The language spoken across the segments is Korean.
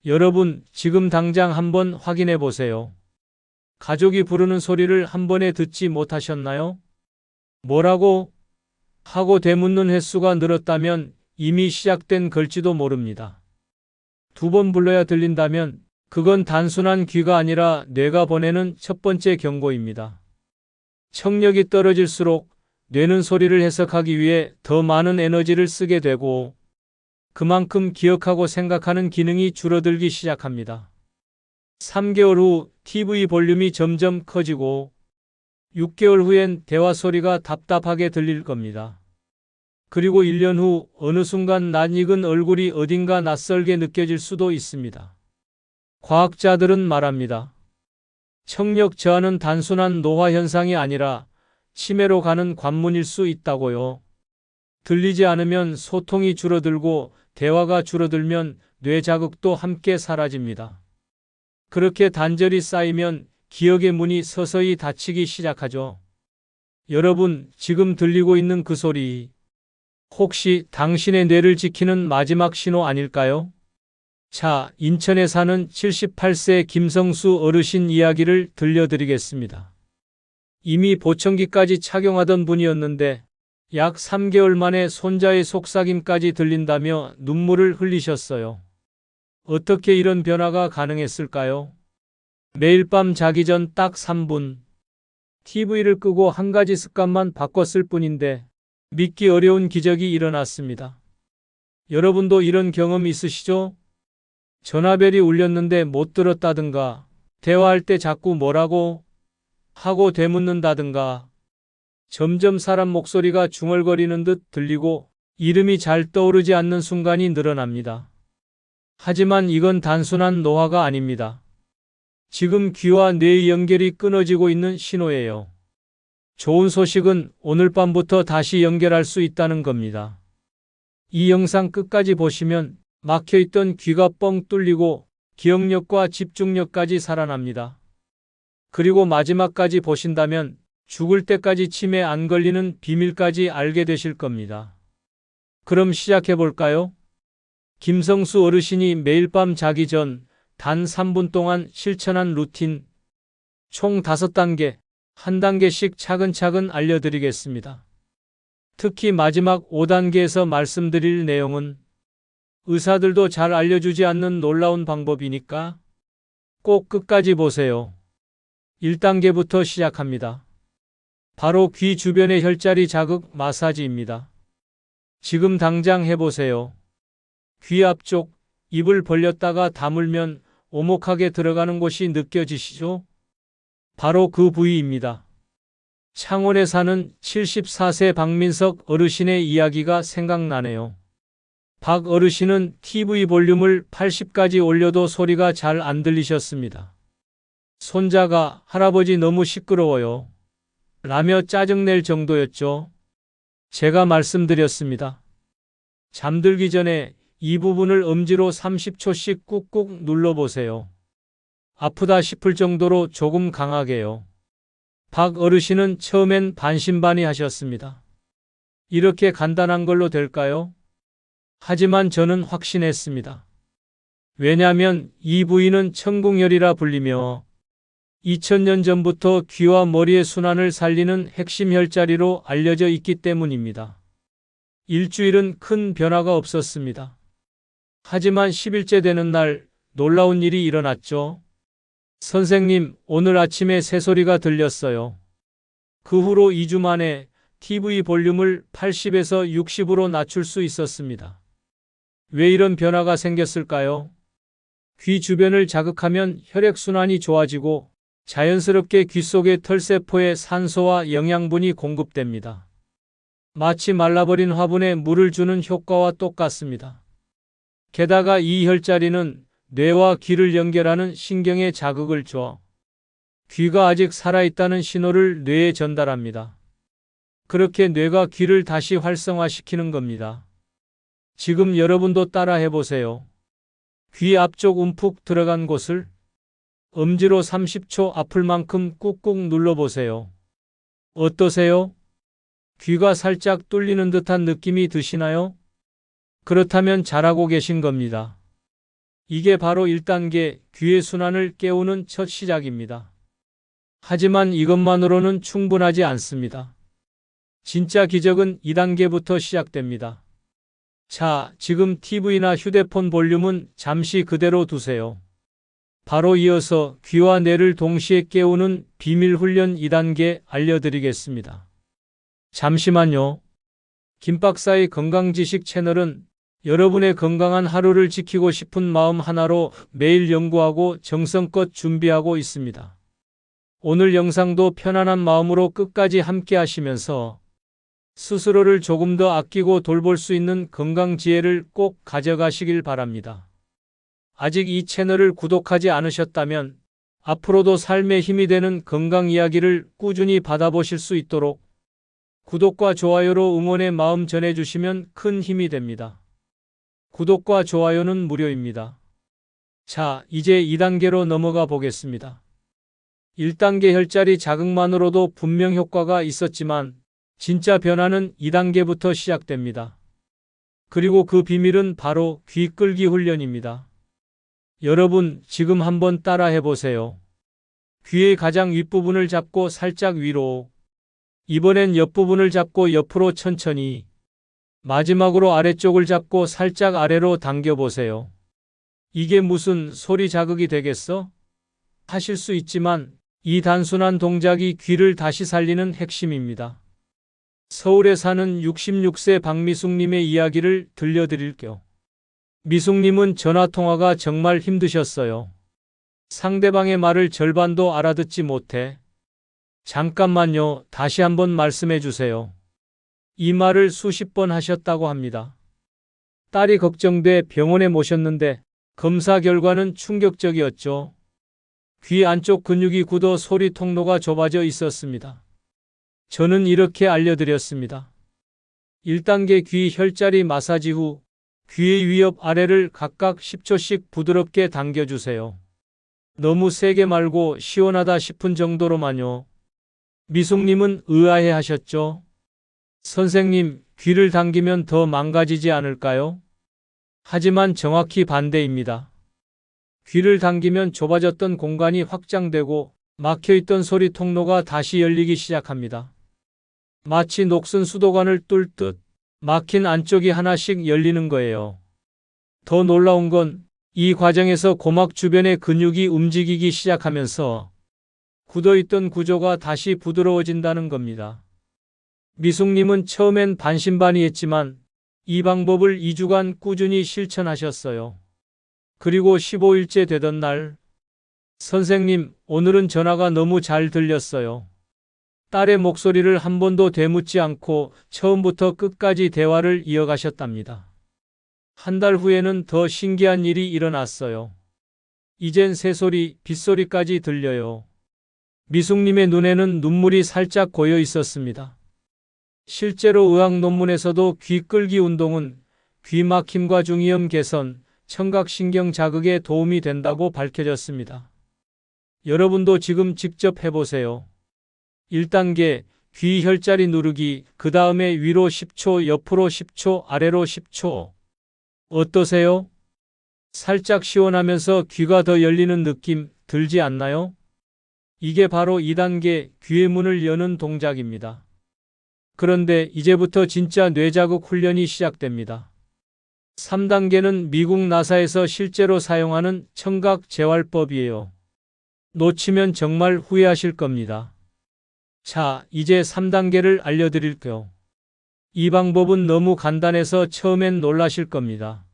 여러분, 지금 당장 한번 확인해 보세요. 가족이 부르는 소리를 한 번에 듣지 못하셨나요? 뭐라고? 하고 되묻는 횟수가 늘었다면 이미 시작된 걸지도 모릅니다. 두 번 불러야 들린다면 그건 단순한 귀가 아니라 뇌가 보내는 첫 번째 경고입니다. 청력이 떨어질수록 뇌는 소리를 해석하기 위해 더 많은 에너지를 쓰게 되고 그만큼 기억하고 생각하는 기능이 줄어들기 시작합니다. 3개월 후 TV 볼륨이 점점 커지고 6개월 후엔 대화 소리가 답답하게 들릴 겁니다. 그리고 1년 후 어느 순간 낯익은 얼굴이 어딘가 낯설게 느껴질 수도 있습니다. 과학자들은 말합니다. 청력 저하는 단순한 노화 현상이 아니라 치매로 가는 관문일 수 있다고요. 들리지 않으면 소통이 줄어들고 대화가 줄어들면 뇌 자극도 함께 사라집니다. 그렇게 단절이 쌓이면 기억의 문이 서서히 닫히기 시작하죠. 여러분, 지금 들리고 있는 그 소리, 혹시 당신의 뇌를 지키는 마지막 신호 아닐까요? 자, 인천에 사는 78세 김성수 어르신 이야기를 들려드리겠습니다. 이미 보청기까지 착용하던 분이었는데 약 3개월 만에 손자의 속삭임까지 들린다며 눈물을 흘리셨어요. 어떻게 이런 변화가 가능했을까요? 매일 밤 자기 전 딱 3분 TV를 끄고 한 가지 습관만 바꿨을 뿐인데 믿기 어려운 기적이 일어났습니다. 여러분도 이런 경험 있으시죠? 전화벨이 울렸는데 못 들었다든가, 대화할 때 자꾸 뭐라고 하고 되묻는다든가, 점점 사람 목소리가 중얼거리는 듯 들리고 이름이 잘 떠오르지 않는 순간이 늘어납니다. 하지만 이건 단순한 노화가 아닙니다. 지금 귀와 뇌의 연결이 끊어지고 있는 신호예요. 좋은 소식은 오늘 밤부터 다시 연결할 수 있다는 겁니다. 이 영상 끝까지 보시면 막혀있던 귀가 뻥 뚫리고 기억력과 집중력까지 살아납니다. 그리고 마지막까지 보신다면 죽을 때까지 치매 안 걸리는 비밀까지 알게 되실 겁니다. 그럼 시작해 볼까요? 김성수 어르신이 매일 밤 자기 전 단 3분 동안 실천한 루틴, 총 5단계, 한 단계씩 차근차근 알려드리겠습니다. 특히 마지막 5단계에서 말씀드릴 내용은 의사들도 잘 알려주지 않는 놀라운 방법이니까 꼭 끝까지 보세요. 1단계부터 시작합니다. 바로 귀 주변의 혈자리 자극 마사지입니다. 지금 당장 해보세요. 귀 앞쪽, 입을 벌렸다가 다물면 오목하게 들어가는 곳이 느껴지시죠? 바로 그 부위입니다. 창원에 사는 74세 박민석 어르신의 이야기가 생각나네요. 박 어르신은 TV 볼륨을 80까지 올려도 소리가 잘 안 들리셨습니다. 손자가 할아버지 너무 시끄러워요 라며 짜증낼 정도였죠. 제가 말씀드렸습니다. 잠들기 전에 이 부분을 엄지로 30초씩 꾹꾹 눌러보세요. 아프다 싶을 정도로 조금 강하게요. 박 어르신은 처음엔 반신반의하셨습니다. 이렇게 간단한 걸로 될까요? 하지만 저는 확신했습니다. 왜냐하면 이 부위는 천궁열이라 불리며 2000년 전부터 귀와 머리의 순환을 살리는 핵심 혈자리로 알려져 있기 때문입니다. 일주일은 큰 변화가 없었습니다. 하지만 10일째 되는 날 놀라운 일이 일어났죠. 선생님, 오늘 아침에 새소리가 들렸어요. 그 후로 2주 만에 TV 볼륨을 80에서 60으로 낮출 수 있었습니다. 왜 이런 변화가 생겼을까요? 귀 주변을 자극하면 혈액순환이 좋아지고 자연스럽게 귀 속의 털세포에 산소와 영양분이 공급됩니다. 마치 말라버린 화분에 물을 주는 효과와 똑같습니다. 게다가 이 혈자리는 뇌와 귀를 연결하는 신경에 자극을 줘 귀가 아직 살아있다는 신호를 뇌에 전달합니다. 그렇게 뇌가 귀를 다시 활성화시키는 겁니다. 지금 여러분도 따라 해보세요. 귀 앞쪽 움푹 들어간 곳을 엄지로 30초 아플 만큼 꾹꾹 눌러보세요. 어떠세요? 귀가 살짝 뚫리는 듯한 느낌이 드시나요? 그렇다면 잘하고 계신 겁니다. 이게 바로 1단계 귀의 순환을 깨우는 첫 시작입니다. 하지만 이것만으로는 충분하지 않습니다. 진짜 기적은 2단계부터 시작됩니다. 자, 지금 TV나 휴대폰 볼륨은 잠시 그대로 두세요. 바로 이어서 귀와 뇌를 동시에 깨우는 비밀 훈련 2단계 알려드리겠습니다. 잠시만요. 김박사의 건강지식 채널은 여러분의 건강한 하루를 지키고 싶은 마음 하나로 매일 연구하고 정성껏 준비하고 있습니다. 오늘 영상도 편안한 마음으로 끝까지 함께 하시면서 스스로를 조금 더 아끼고 돌볼 수 있는 건강 지혜를 꼭 가져가시길 바랍니다. 아직 이 채널을 구독하지 않으셨다면 앞으로도 삶에 힘이 되는 건강 이야기를 꾸준히 받아보실 수 있도록 구독과 좋아요로 응원의 마음 전해주시면 큰 힘이 됩니다. 구독과 좋아요는 무료입니다. 자, 이제 2단계로 넘어가 보겠습니다. 1단계 혈자리 자극만으로도 분명 효과가 있었지만 진짜 변화는 2단계부터 시작됩니다. 그리고 그 비밀은 바로 귀 끌기 훈련입니다. 여러분, 지금 한번 따라 해보세요. 귀의 가장 윗부분을 잡고 살짝 위로, 이번엔 옆부분을 잡고 옆으로 천천히, 마지막으로 아래쪽을 잡고 살짝 아래로 당겨보세요. 이게 무슨 소리 자극이 되겠어? 하실 수 있지만 이 단순한 동작이 귀를 다시 살리는 핵심입니다. 서울에 사는 66세 박미숙님의 이야기를 들려드릴게요. 미숙님은 전화통화가 정말 힘드셨어요. 상대방의 말을 절반도 알아듣지 못해 잠깐만요, 다시 한번 말씀해 주세요. 이 말을 수십 번 하셨다고 합니다. 딸이 걱정돼 병원에 모셨는데 검사 결과는 충격적이었죠. 귀 안쪽 근육이 굳어 소리 통로가 좁아져 있었습니다. 저는 이렇게 알려드렸습니다. 1단계 귀 혈자리 마사지 후 귀의 위옆 아래를 각각 10초씩 부드럽게 당겨주세요. 너무 세게 말고 시원하다 싶은 정도로만요. 미숙님은 의아해 하셨죠? 선생님, 귀를 당기면 더 망가지지 않을까요? 하지만 정확히 반대입니다. 귀를 당기면 좁아졌던 공간이 확장되고 막혀있던 소리 통로가 다시 열리기 시작합니다. 마치 녹슨 수도관을 뚫듯 막힌 안쪽이 하나씩 열리는 거예요. 더 놀라운 건 이 과정에서 고막 주변의 근육이 움직이기 시작하면서 굳어있던 구조가 다시 부드러워진다는 겁니다. 미숙님은 처음엔 반신반의했지만 이 방법을 2주간 꾸준히 실천하셨어요. 그리고 15일째 되던 날, 선생님, 오늘은 전화가 너무 잘 들렸어요. 딸의 목소리를 한 번도 되묻지 않고 처음부터 끝까지 대화를 이어가셨답니다. 한 달 후에는 더 신기한 일이 일어났어요. 이젠 새소리, 빗소리까지 들려요. 미숙님의 눈에는 눈물이 살짝 고여 있었습니다. 실제로 의학 논문에서도 귀 끌기 운동은 귀 막힘과 중이염 개선, 청각신경 자극에 도움이 된다고 밝혀졌습니다. 여러분도 지금 직접 해보세요. 1단계 귀 혈자리 누르기, 그 다음에 위로 10초, 옆으로 10초, 아래로 10초. 어떠세요? 살짝 시원하면서 귀가 더 열리는 느낌 들지 않나요? 이게 바로 2단계 귀의 문을 여는 동작입니다. 그런데 이제부터 진짜 뇌자극 훈련이 시작됩니다. 3단계는 미국 나사에서 실제로 사용하는 청각 재활법이에요. 놓치면 정말 후회하실 겁니다. 자, 이제 3단계를 알려드릴게요. 이 방법은 너무 간단해서 처음엔 놀라실 겁니다.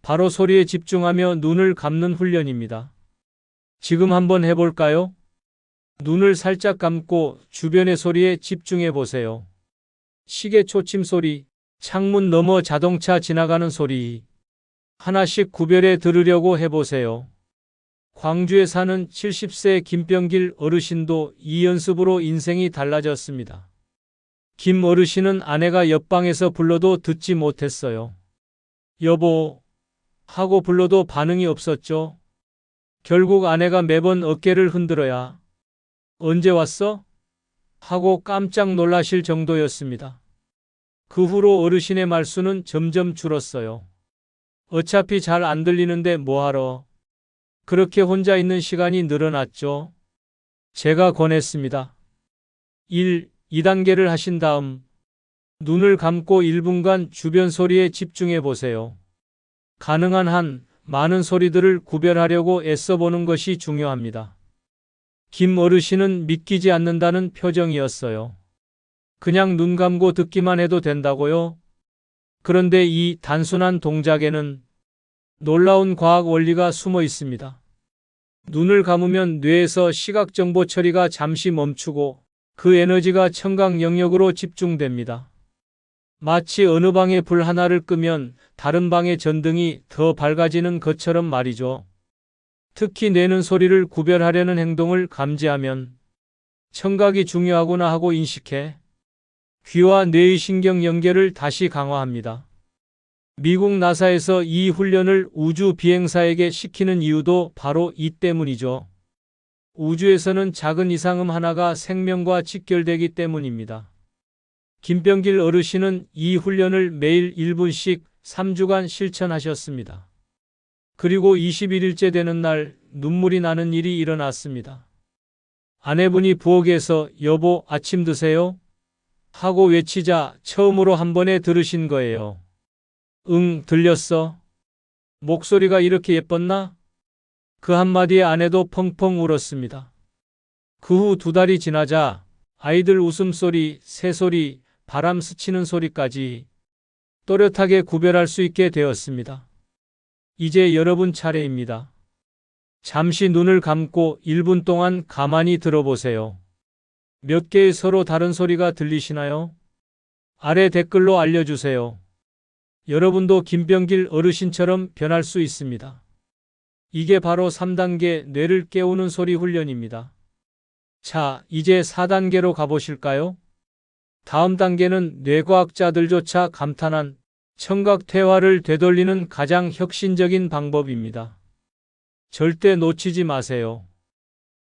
바로 소리에 집중하며 눈을 감는 훈련입니다. 지금 한번 해볼까요? 눈을 살짝 감고 주변의 소리에 집중해 보세요. 시계 초침 소리, 창문 너머 자동차 지나가는 소리, 하나씩 구별해 들으려고 해보세요. 광주에 사는 70세 김병길 어르신도 이 연습으로 인생이 달라졌습니다. 김 어르신은 아내가 옆방에서 불러도 듣지 못했어요. 여보 하고 불러도 반응이 없었죠. 결국 아내가 매번 어깨를 흔들어야 언제 왔어? 하고 깜짝 놀라실 정도였습니다. 그 후로 어르신의 말수는 점점 줄었어요. 어차피 잘 안 들리는데 뭐하러. 그렇게 혼자 있는 시간이 늘어났죠. 제가 권했습니다. 1. 2단계를 하신 다음 눈을 감고 1분간 주변 소리에 집중해 보세요. 가능한 한 많은 소리들을 구별하려고 애써보는 것이 중요합니다. 김 어르신은 믿기지 않는다는 표정이었어요. 그냥 눈 감고 듣기만 해도 된다고요? 그런데 이 단순한 동작에는 놀라운 과학 원리가 숨어 있습니다. 눈을 감으면 뇌에서 시각 정보 처리가 잠시 멈추고 그 에너지가 청각 영역으로 집중됩니다. 마치 어느 방에 불 하나를 끄면 다른 방의 전등이 더 밝아지는 것처럼 말이죠. 특히 뇌는 소리를 구별하려는 행동을 감지하면 청각이 중요하구나 하고 인식해 귀와 뇌의 신경 연결을 다시 강화합니다. 미국 나사에서 이 훈련을 우주 비행사에게 시키는 이유도 바로 이 때문이죠. 우주에서는 작은 이상음 하나가 생명과 직결되기 때문입니다. 김병길 어르신은 이 훈련을 매일 1분씩 3주간 실천하셨습니다. 그리고 21일째 되는 날 눈물이 나는 일이 일어났습니다. 아내분이 부엌에서 여보 아침 드세요? 하고 외치자 처음으로 한 번에 들으신 거예요. 응, 들렸어. 목소리가 이렇게 예뻤나? 그 한마디에 아내도 펑펑 울었습니다. 그 후 2달이 지나자 아이들 웃음소리, 새소리, 바람 스치는 소리까지 또렷하게 구별할 수 있게 되었습니다. 이제 여러분 차례입니다. 잠시 눈을 감고 1분 동안 가만히 들어보세요. 몇 개의 서로 다른 소리가 들리시나요? 아래 댓글로 알려주세요. 여러분도 김병길 어르신처럼 변할 수 있습니다. 이게 바로 3단계 뇌를 깨우는 소리 훈련입니다. 자, 이제 4단계로 가보실까요? 다음 단계는 뇌과학자들조차 감탄한 청각 퇴화를 되돌리는 가장 혁신적인 방법입니다. 절대 놓치지 마세요.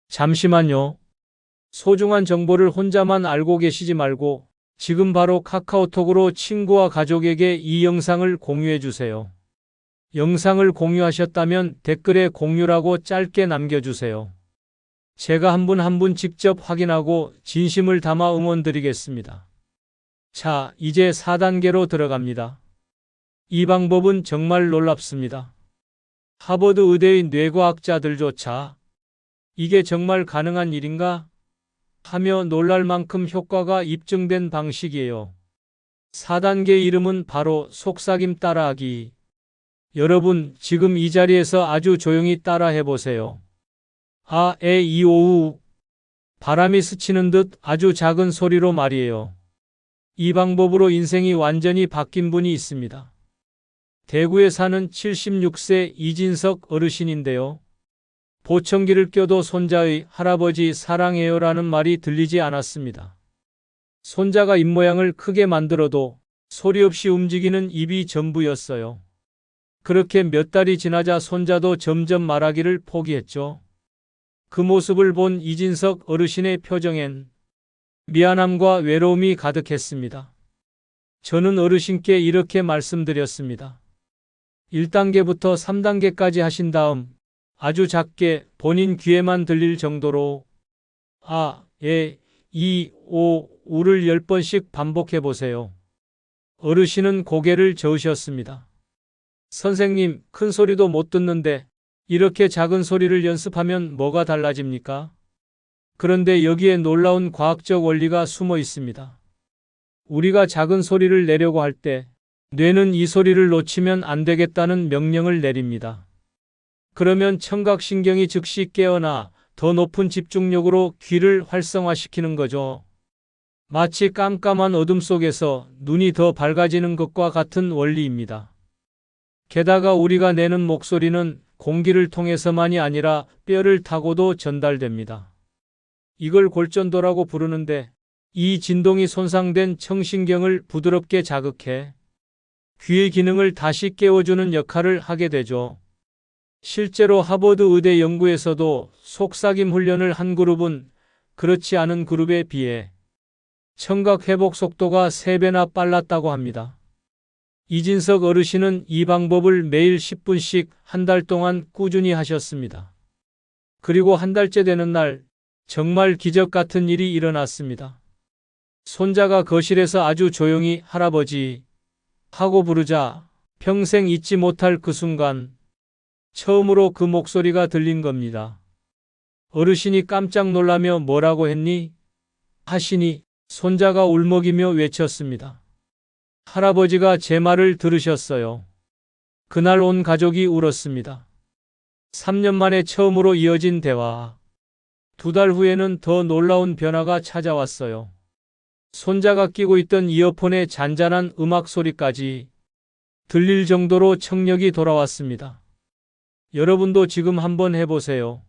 잠시만요. 소중한 정보를 혼자만 알고 계시지 말고 지금 바로 카카오톡으로 친구와 가족에게 이 영상을 공유해 주세요. 영상을 공유하셨다면 댓글에 공유라고 짧게 남겨주세요. 제가 한 분 한 분 직접 확인하고 진심을 담아 응원드리겠습니다. 자, 이제 4단계로 들어갑니다. 이 방법은 정말 놀랍습니다. 하버드 의대의 뇌과학자들조차 이게 정말 가능한 일인가? 하며 놀랄 만큼 효과가 입증된 방식이에요. 4단계 이름은 바로 속삭임 따라하기. 여러분, 지금 이 자리에서 아주 조용히 따라 해보세요. 아, 에, 이, 오, 우. 바람이 스치는 듯 아주 작은 소리로 말이에요. 이 방법으로 인생이 완전히 바뀐 분이 있습니다. 대구에 사는 76세 이진석 어르신인데요. 보청기를 껴도 손자의 할아버지 사랑해요라는 말이 들리지 않았습니다. 손자가 입모양을 크게 만들어도 소리 없이 움직이는 입이 전부였어요. 그렇게 몇 달이 지나자 손자도 점점 말하기를 포기했죠. 그 모습을 본 이진석 어르신의 표정엔 미안함과 외로움이 가득했습니다. 저는 어르신께 이렇게 말씀드렸습니다. 1단계부터 3단계까지 하신 다음 아주 작게 본인 귀에만 들릴 정도로 아, 에, 이, 오, 우를 10번씩 반복해 보세요. 어르신은 고개를 저으셨습니다. 선생님, 큰 소리도 못 듣는데 이렇게 작은 소리를 연습하면 뭐가 달라집니까? 그런데 여기에 놀라운 과학적 원리가 숨어 있습니다. 우리가 작은 소리를 내려고 할 때 뇌는 이 소리를 놓치면 안 되겠다는 명령을 내립니다. 그러면 청각신경이 즉시 깨어나 더 높은 집중력으로 귀를 활성화시키는 거죠. 마치 깜깜한 어둠 속에서 눈이 더 밝아지는 것과 같은 원리입니다. 게다가 우리가 내는 목소리는 공기를 통해서만이 아니라 뼈를 타고도 전달됩니다. 이걸 골전도라고 부르는데 이 진동이 손상된 청신경을 부드럽게 자극해 귀의 기능을 다시 깨워주는 역할을 하게 되죠. 실제로 하버드 의대 연구에서도 속삭임 훈련을 한 그룹은 그렇지 않은 그룹에 비해 청각 회복 속도가 3배나 빨랐다고 합니다. 이진석 어르신은 이 방법을 매일 10분씩 한 달 동안 꾸준히 하셨습니다. 그리고 한 달째 되는 날, 정말 기적 같은 일이 일어났습니다. 손자가 거실에서 아주 조용히 할아버지 하고 부르자 평생 잊지 못할 그 순간 처음으로 그 목소리가 들린 겁니다. 어르신이 깜짝 놀라며 뭐라고 했니? 하시니 손자가 울먹이며 외쳤습니다. 할아버지가 제 말을 들으셨어요. 그날 온 가족이 울었습니다. 3년 만에 처음으로 이어진 대화. 2달 후에는 더 놀라운 변화가 찾아왔어요. 손자가 끼고 있던 이어폰의 잔잔한 음악 소리까지 들릴 정도로 청력이 돌아왔습니다. 여러분도 지금 한번 해보세요.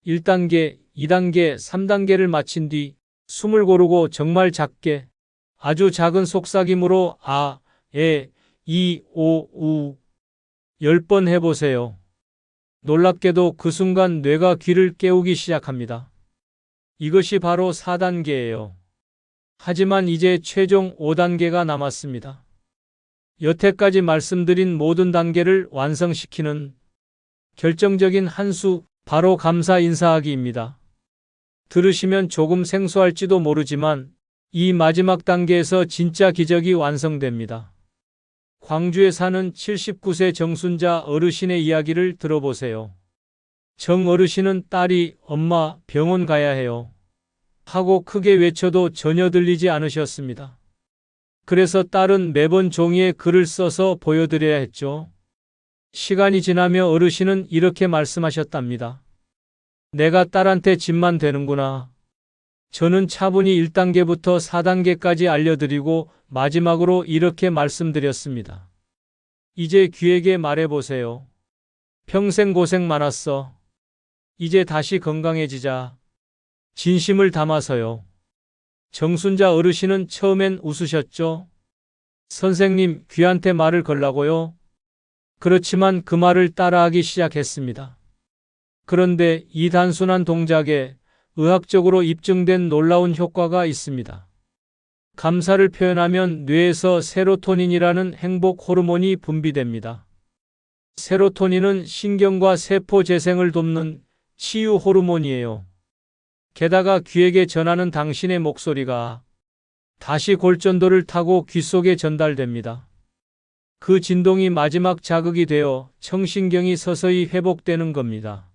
1단계, 2단계, 3단계를 마친 뒤 숨을 고르고 정말 작게 아주 작은 속삭임으로 아, 에, 이, 오, 우 10번 해보세요. 놀랍게도 그 순간 뇌가 귀를 깨우기 시작합니다. 이것이 바로 4단계예요. 하지만 이제 최종 5단계가 남았습니다. 여태까지 말씀드린 모든 단계를 완성시키는 결정적인 한 수, 바로 감사 인사하기입니다. 들으시면 조금 생소할지도 모르지만 이 마지막 단계에서 진짜 기적이 완성됩니다. 광주에 사는 79세 정순자 어르신의 이야기를 들어보세요. 정 어르신은 딸이 엄마 병원 가야 해요 하고 크게 외쳐도 전혀 들리지 않으셨습니다. 그래서 딸은 매번 종이에 글을 써서 보여드려야 했죠. 시간이 지나며 어르신은 이렇게 말씀하셨답니다. 내가 딸한테 집만 되는구나. 저는 차분히 1단계부터 4단계까지 알려드리고 마지막으로 이렇게 말씀드렸습니다. 이제 귀에게 말해보세요. 평생 고생 많았어. 이제 다시 건강해지자. 진심을 담아서요. 정순자 어르신은 처음엔 웃으셨죠. 선생님, 귀한테 말을 걸라고요? 그렇지만 그 말을 따라하기 시작했습니다. 그런데 이 단순한 동작에 의학적으로 입증된 놀라운 효과가 있습니다. 감사를 표현하면 뇌에서 세로토닌이라는 행복 호르몬이 분비됩니다. 세로토닌은 신경과 세포 재생을 돕는 치유 호르몬이에요. 게다가 귀에게 전하는 당신의 목소리가 다시 골전도를 타고 귀 속에 전달됩니다. 그 진동이 마지막 자극이 되어 청신경이 서서히 회복되는 겁니다.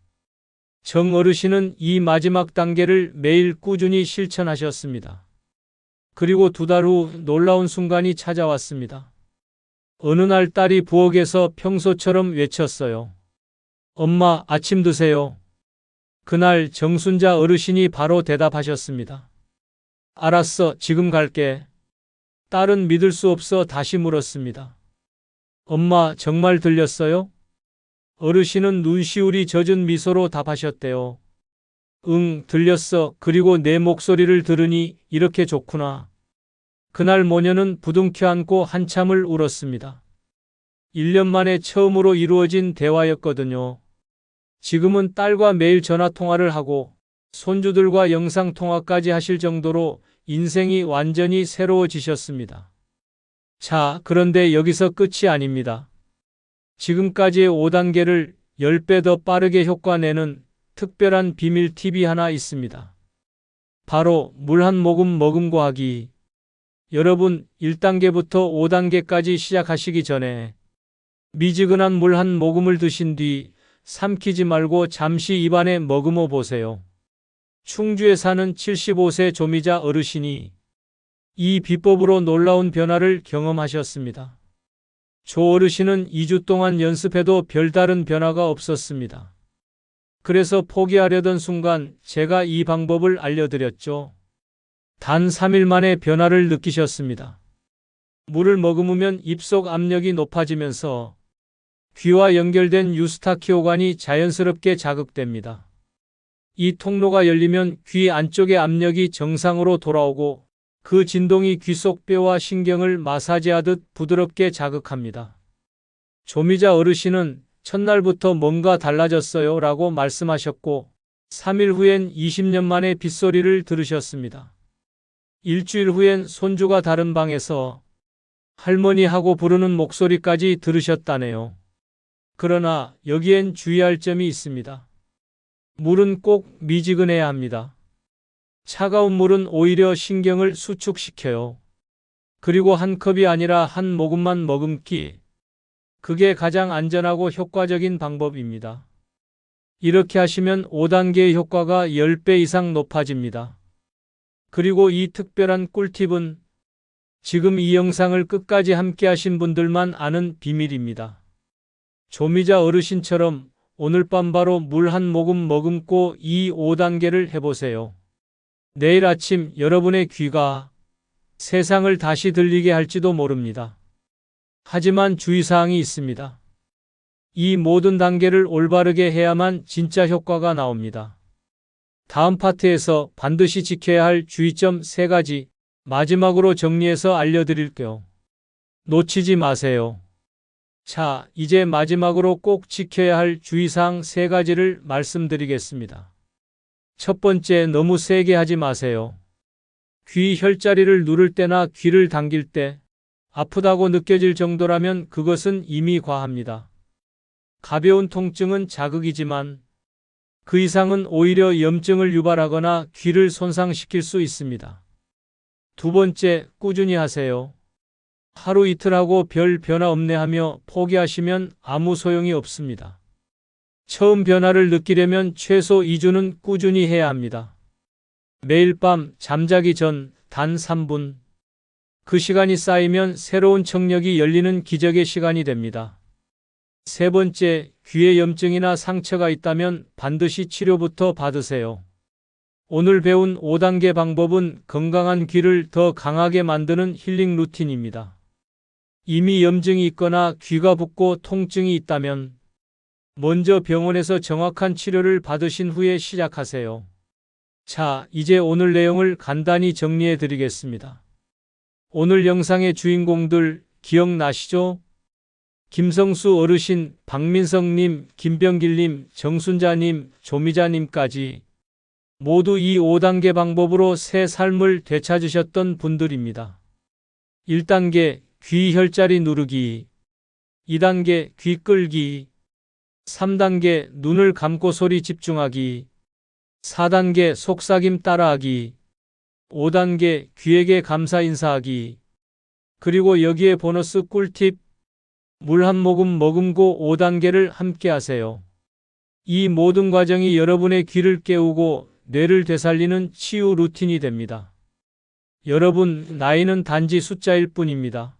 정 어르신은 이 마지막 단계를 매일 꾸준히 실천하셨습니다. 그리고 2달 후 놀라운 순간이 찾아왔습니다. 어느 날 딸이 부엌에서 평소처럼 외쳤어요. 엄마, 아침 드세요. 그날 정순자 어르신이 바로 대답하셨습니다. 알았어, 지금 갈게. 딸은 믿을 수 없어 다시 물었습니다. 엄마, 정말 들렸어요? 어르신은 눈시울이 젖은 미소로 답하셨대요. 응, 들렸어. 그리고 내 목소리를 들으니 이렇게 좋구나. 그날 모녀는 부둥켜 안고 한참을 울었습니다. 1년 만에 처음으로 이루어진 대화였거든요. 지금은 딸과 매일 전화통화를 하고 손주들과 영상통화까지 하실 정도로 인생이 완전히 새로워지셨습니다. 자, 그런데 여기서 끝이 아닙니다. 지금까지의 5단계를 10배 더 빠르게 효과내는 특별한 비밀 팁이 하나 있습니다. 바로 물 한 모금 머금고 하기. 여러분, 1단계부터 5단계까지 시작하시기 전에 미지근한 물 한 모금을 드신 뒤 삼키지 말고 잠시 입안에 머금어 보세요. 충주에 사는 75세 조미자 어르신이 이 비법으로 놀라운 변화를 경험하셨습니다. 조 어르신은 2주 동안 연습해도 별다른 변화가 없었습니다. 그래서 포기하려던 순간 제가 이 방법을 알려드렸죠. 단 3일 만에 변화를 느끼셨습니다. 물을 머금으면 입속 압력이 높아지면서 귀와 연결된 유스타키오관이 자연스럽게 자극됩니다. 이 통로가 열리면 귀 안쪽의 압력이 정상으로 돌아오고 그 진동이 귀 속 뼈와 신경을 마사지하듯 부드럽게 자극합니다. 조미자 어르신은 첫날부터 뭔가 달라졌어요 라고 말씀하셨고 3일 후엔 20년 만에 빗소리를 들으셨습니다. 일주일 후엔 손주가 다른 방에서 할머니 하고 부르는 목소리까지 들으셨다네요. 그러나 여기엔 주의할 점이 있습니다. 물은 꼭 미지근해야 합니다. 차가운 물은 오히려 신경을 수축시켜요. 그리고 한 컵이 아니라 한 모금만 머금기. 그게 가장 안전하고 효과적인 방법입니다. 이렇게 하시면 5단계의 효과가 10배 이상 높아집니다. 그리고 이 특별한 꿀팁은 지금 이 영상을 끝까지 함께 하신 분들만 아는 비밀입니다. 조미자 어르신처럼 오늘 밤 바로 물 한 모금 머금고 이 5단계를 해보세요. 내일 아침 여러분의 귀가 세상을 다시 들리게 할지도 모릅니다. 하지만 주의사항이 있습니다. 이 모든 단계를 올바르게 해야만 진짜 효과가 나옵니다. 다음 파트에서 반드시 지켜야 할 주의점 3가지 마지막으로 정리해서 알려드릴게요. 놓치지 마세요. 자, 이제 마지막으로 꼭 지켜야 할 주의사항 3가지를 말씀드리겠습니다. 첫 번째, 너무 세게 하지 마세요. 귀 혈자리를 누를 때나 귀를 당길 때 아프다고 느껴질 정도라면 그것은 이미 과합니다. 가벼운 통증은 자극이지만 그 이상은 오히려 염증을 유발하거나 귀를 손상시킬 수 있습니다. 두 번째, 꾸준히 하세요. 하루 이틀 하고 별 변화 없네 하며 포기하시면 아무 소용이 없습니다. 처음 변화를 느끼려면 최소 2주는 꾸준히 해야 합니다. 매일 밤 잠자기 전 단 3분. 그 시간이 쌓이면 새로운 청력이 열리는 기적의 시간이 됩니다. 세 번째, 귀에 염증이나 상처가 있다면 반드시 치료부터 받으세요. 오늘 배운 5단계 방법은 건강한 귀를 더 강하게 만드는 힐링 루틴입니다. 이미 염증이 있거나 귀가 붓고 통증이 있다면 먼저 병원에서 정확한 치료를 받으신 후에 시작하세요. 자, 이제 오늘 내용을 간단히 정리해 드리겠습니다. 오늘 영상의 주인공들 기억나시죠? 김성수 어르신, 박민성님, 김병길님, 정순자님, 조미자님까지 모두 이 5단계 방법으로 새 삶을 되찾으셨던 분들입니다. 1단계 귀 혈자리 누르기, 2단계 귀 끌기, 3단계 눈을 감고 소리 집중하기, 4단계 속삭임 따라하기, 5단계 귀에게 감사 인사하기, 그리고 여기에 보너스 꿀팁, 물 한 모금 머금고 5단계를 함께 하세요. 이 모든 과정이 여러분의 귀를 깨우고 뇌를 되살리는 치유 루틴이 됩니다. 여러분, 나이는 단지 숫자일 뿐입니다.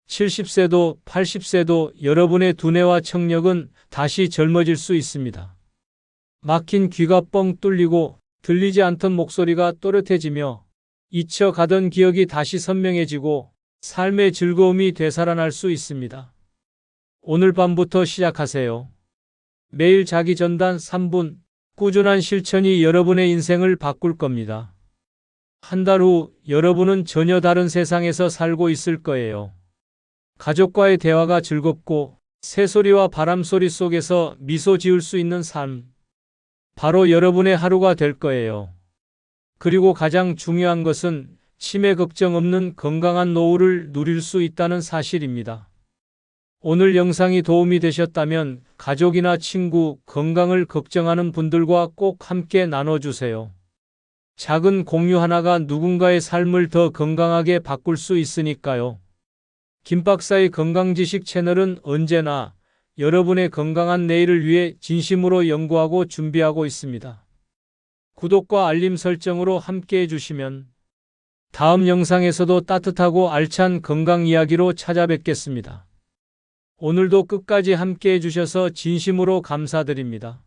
70세도 80세도 여러분의 두뇌와 청력은 다시 젊어질 수 있습니다. 막힌 귀가 뻥 뚫리고 들리지 않던 목소리가 또렷해지며 잊혀가던 기억이 다시 선명해지고 삶의 즐거움이 되살아날 수 있습니다. 오늘 밤부터 시작하세요. 매일 자기 전단 3분, 꾸준한 실천이 여러분의 인생을 바꿀 겁니다. 한 달 후 여러분은 전혀 다른 세상에서 살고 있을 거예요. 가족과의 대화가 즐겁고 새소리와 바람소리 속에서 미소 지을 수 있는 삶. 바로 여러분의 하루가 될 거예요. 그리고 가장 중요한 것은 치매 걱정 없는 건강한 노후를 누릴 수 있다는 사실입니다. 오늘 영상이 도움이 되셨다면 가족이나 친구, 건강을 걱정하는 분들과 꼭 함께 나눠주세요. 작은 공유 하나가 누군가의 삶을 더 건강하게 바꿀 수 있으니까요. 김박사의 건강지식 채널은 언제나 여러분의 건강한 내일을 위해 진심으로 연구하고 준비하고 있습니다. 구독과 알림 설정으로 함께 해주시면 다음 영상에서도 따뜻하고 알찬 건강 이야기로 찾아뵙겠습니다. 오늘도 끝까지 함께 해주셔서 진심으로 감사드립니다.